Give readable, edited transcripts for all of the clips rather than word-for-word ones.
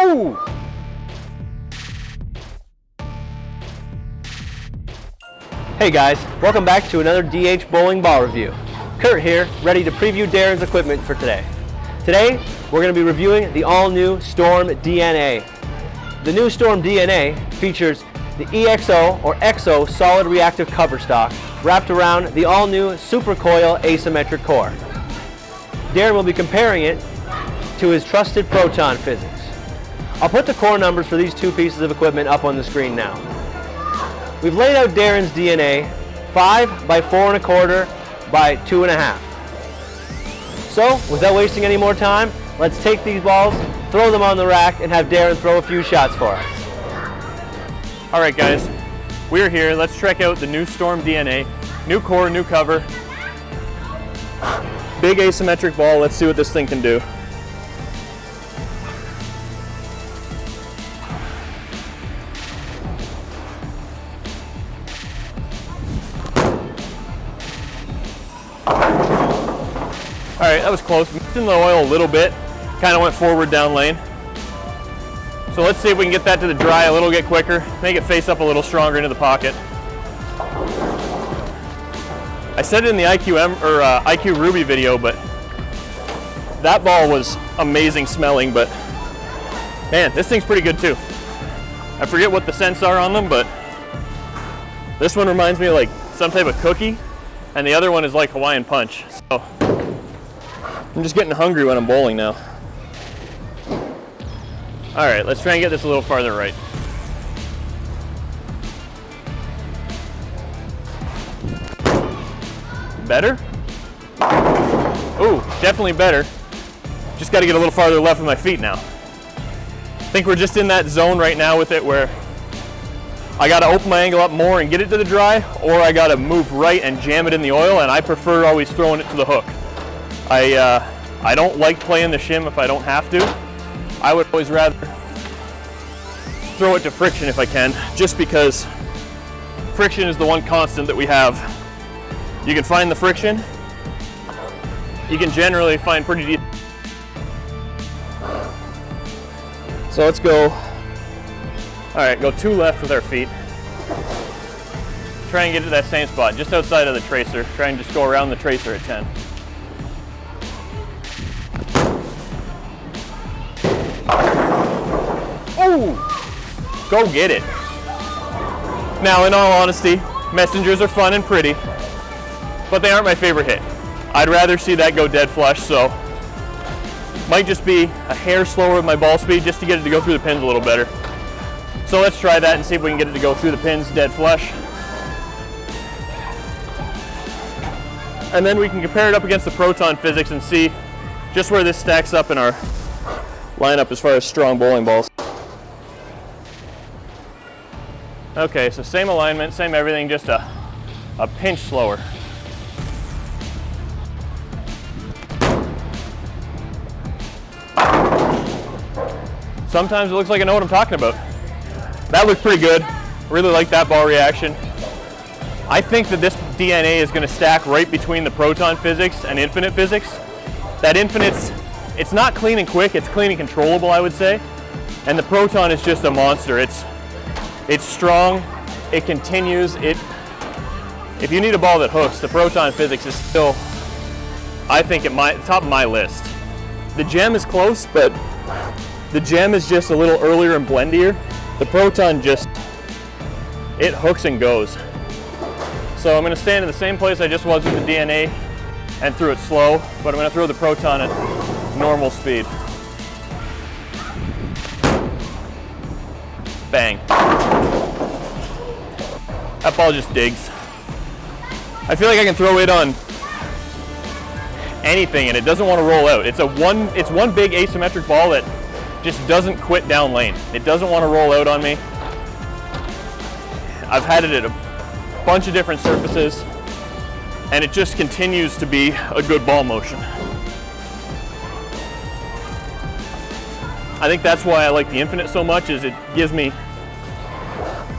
Oh! Hey guys, welcome back to another DH Bowling Ball Review. Kurt here, ready to preview Darren's equipment for today. Today, we're going to be reviewing the all-new Storm DNA. The new Storm DNA features the EXO or EXO solid reactive cover stock wrapped around the all-new Super Coil asymmetric core. Darren will be comparing it to his trusted proton physics. I'll put the core numbers for these two pieces of equipment up on the screen now. We've laid out Darren's DNA 5 by 4 1/4 by 2 1/2. So, without wasting any more time, let's take these balls, throw them on the rack, and have Darren throw a few shots for us. All right, guys, we're here. Let's check out the new Storm DNA. New core, new cover. Big asymmetric ball. Let's see what this thing can do. All right, that was close. Mixed in the oil a little bit. Kind of went forward down lane. So let's see if we can get that to the dry a little bit quicker, make it face up a little stronger into the pocket. I said it in the IQ Ruby video, but that ball was amazing smelling, but man, this thing's pretty good too. I forget what the scents are on them, but this one reminds me of like some type of cookie, and the other one is like Hawaiian Punch. So I'm just getting hungry when I'm bowling now. All right, let's try and get this a little farther right. Better? Ooh, definitely better. Just got to get a little farther left with my feet now. I think we're just in that zone right now with it where I got to open my angle up more and get it to the dry, or I got to move right and jam it in the oil, and I prefer always throwing it to the hook. I don't like playing the shim if I don't have to. I would always rather throw it to friction if I can, just because friction is the one constant that we have. You can find the friction. You can generally find pretty deep. So let's go. All right, go 2 left with our feet. Try and get to that same spot, just outside of the tracer. Try and just go around the tracer at 10. Oh! Go get it. Now, in all honesty, messengers are fun and pretty, but they aren't my favorite hit. I'd rather see that go dead flush, so might just be a hair slower with my ball speed just to get it to go through the pins a little better. So let's try that and see if we can get it to go through the pins dead flush. And then we can compare it up against the proton physics and see just where this stacks up in our lineup as far as strong bowling balls. Okay, so same alignment, same everything, just a pinch slower. Sometimes it looks like I know what I'm talking about. That looked pretty good. Really like that ball reaction. I think that this DNA is going to stack right between the proton physics and infinite physics. That infinite's, it's not clean and quick, it's clean and controllable, I would say. And the proton is just a monster. It's strong, it continues, if you need a ball that hooks, the proton physics is still, I think, at my top of my list. The gem is close, but the gem is just a little earlier and blendier. The proton just, it hooks and goes. So I'm gonna stand in the same place I just was with the DNA and threw it slow, but I'm gonna throw the proton at normal speed. Bang. That ball just digs. I feel like I can throw it on anything and it doesn't want to roll out. It's one big asymmetric ball that just doesn't quit down lane. It doesn't want to roll out on me. I've had it at a bunch of different surfaces and it just continues to be a good ball motion. I think that's why I like the Infinite so much, is it gives me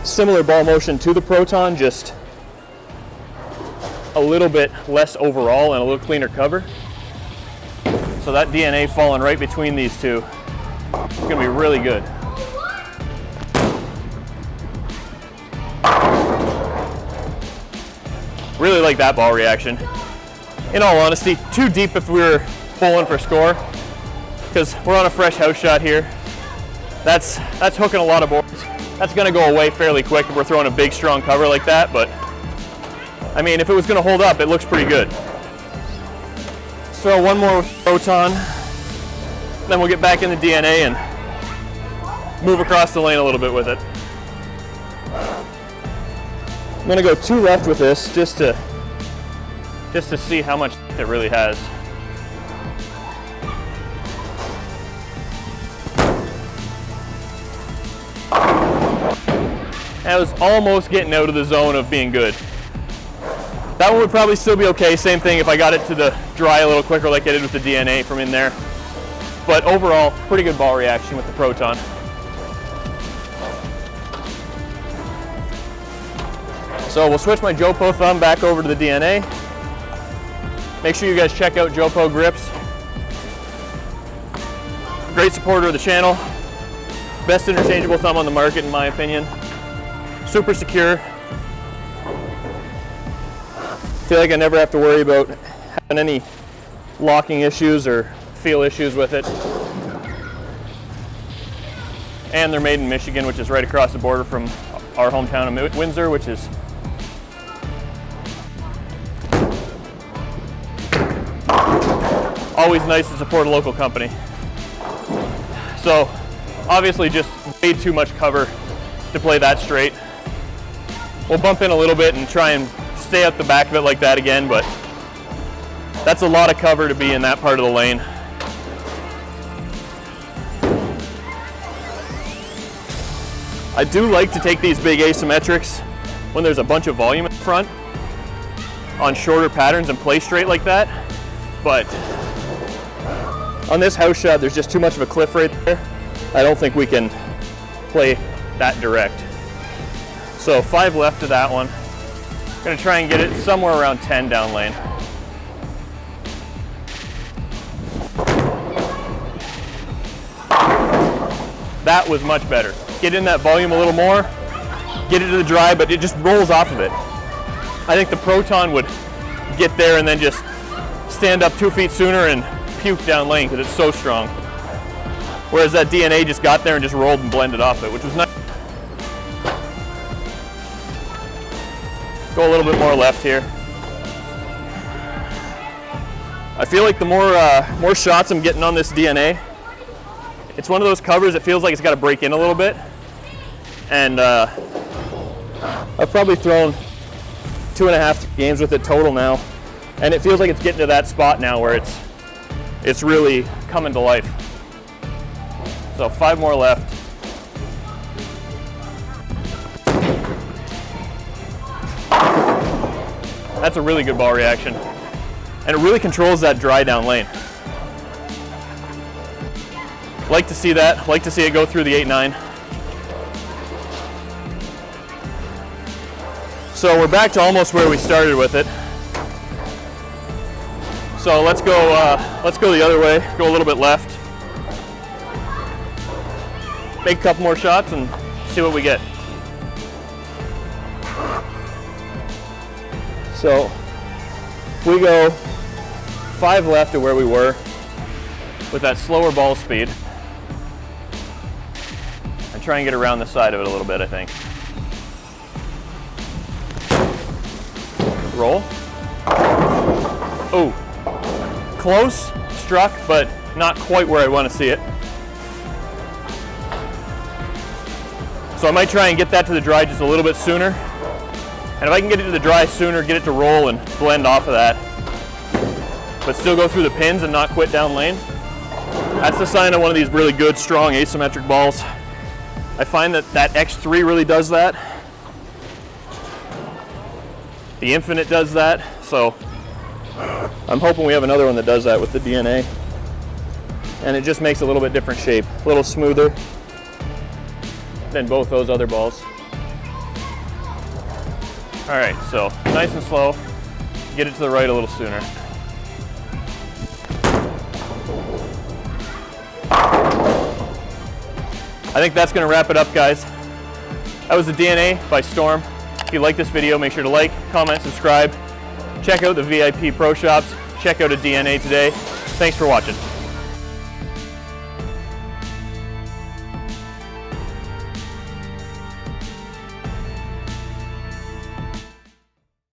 similar ball motion to the Proton, just a little bit less overall and a little cleaner cover. So that DNA falling right between these two It's gonna be really good. Really like that ball reaction. In all honesty, too deep if we were bowling for score, because we're on a fresh house shot here. That's hooking a lot of boards. That's gonna go away fairly quick if we're throwing a big strong cover like that, but I mean, if it was gonna hold up, it looks pretty good. Let's throw one more with Proton, then we'll get back in the DNA and move across the lane a little bit with it. I'm gonna go 2 left with this just to see how much it really has. That was almost getting out of the zone of being good. That one would probably still be okay. Same thing if I got it to the dry a little quicker like I did with the DNA from in there. But overall, pretty good ball reaction with the Proton. So we'll switch my JoPo thumb back over to the DNA. Make sure you guys check out JoPo Grips. Great supporter of the channel. Best interchangeable thumb on the market in my opinion. Super secure. Feel like I never have to worry about having any locking issues or feel issues with it. And they're made in Michigan, which is right across the border from our hometown of Windsor, which is always nice to support a local company. So obviously just way too much cover to play that straight. We'll bump in a little bit and try and stay at the back of it like that again, but that's a lot of cover to be in that part of the lane. I do like to take these big asymmetrics when there's a bunch of volume in front on shorter patterns and play straight like that, but on this house shot there's just too much of a cliff right there. I don't think we can play that direct. So 5 left to that one. Gonna try and get it somewhere around 10 down lane. That was much better. Get in that volume a little more, get it to the dry, but it just rolls off of it. I think the Proton would get there and then just stand up 2 feet sooner and puke down lane because it's so strong. Whereas that DNA just got there and just rolled and blended off it, which was nice. Go a little bit more left here. I feel like the more shots I'm getting on this DNA, it's one of those covers that feels like it's got to break in a little bit. And I've probably thrown 2.5 games with it total now, and it feels like it's getting to that spot now where it's really coming to life. So 5 more left. That's a really good ball reaction. And it really controls that dry down lane. Like to see that, like to see it go through the 8-9. So we're back to almost where we started with it. So let's go the other way, go a little bit left. Make a couple more shots and see what we get. So we go 5 left to where we were with that slower ball speed. And try and get around the side of it a little bit, I think. Roll. Oh, close, struck, but not quite where I want to see it. So I might try and get that to the dry just a little bit sooner. And if I can get it to the dry sooner, get it to roll and blend off of that, but still go through the pins and not quit down lane, that's the sign of one of these really good, strong asymmetric balls. I find that X3 really does that. The Infinite does that, so I'm hoping we have another one that does that with the DNA. And it just makes a little bit different shape, a little smoother than both those other balls. All right, so nice and slow, get it to the right a little sooner. I think that's going to wrap it up, guys. That was the DNA by Storm. If you like this video, make sure to like, comment, subscribe. Check out the VIP Pro Shops. Check out a DNA today. Thanks for watching.